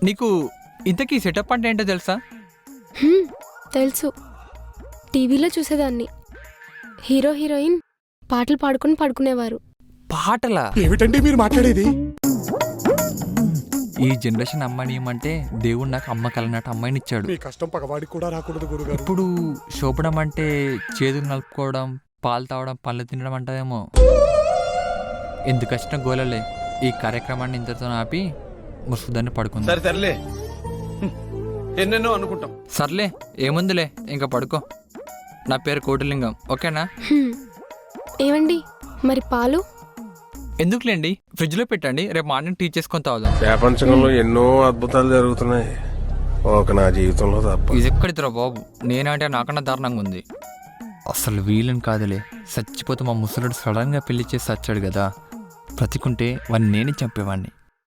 నీకు ఇంతకీ సెటప్ అంటే ఏంటో తెలుసా? తెలుసు, టీవీలో చూసేదాన్ని. హీరో హీరోయిన్ పాటలు పాడుకుని పడుకునేవారు. పాటలా? ఏమిటండి మీరు మాట్లాడేది? ఈ జనరేషన్ అమ్మాయిని ఏమంటే దేవుడు నాకు అమ్మ కలనట్టు అమ్మాయిని ఇచ్చాడు. మీ కష్టం పగవాడికి కూడా రాకూడదు గురుగారు. ఇప్పుడు శోభనం అంటే చేతులు నలుపుకోవడం, పాలు తాగడం, పళ్ళు తినడం అంటావేమో. ఎందుకు వచ్చిన గోలలే. ఈ కార్యక్రమాన్ని ఇంతతో ఆపి ముసుగుదాన్ని పడుకుందాం. సర్లే, ఎన్నెన్నో అనుకుంటాం. సర్లే, ఏముందిలే, ఇంకా పడుకో. నా పేరు కోటిలింగం, ఓకేనా? ఏమండి, మరి పాలు? ఎందుకులేండి, ఫ్రిడ్జ్లో పెట్టండి, రేపు మార్నింగ్ టీ చేసుకొని తాగుదాం. ప్రపంచంలో ఎన్నో అద్భుతాలు జరుగుతున్నాయి, ఒక నా జీవితంలో తప్ప. ఇది ఎక్కడిదిరా బాబు, నేనంటే నాకన్నా దారుణంగా ఉంది. అసలు వీలని కాదులే, చచ్చిపోతే మా ముసలుడు సడన్గా పెళ్లి చేసి వచ్చాడు కదా, బ్రతికుంటే వాడిని నేనే చంపేవాడిని.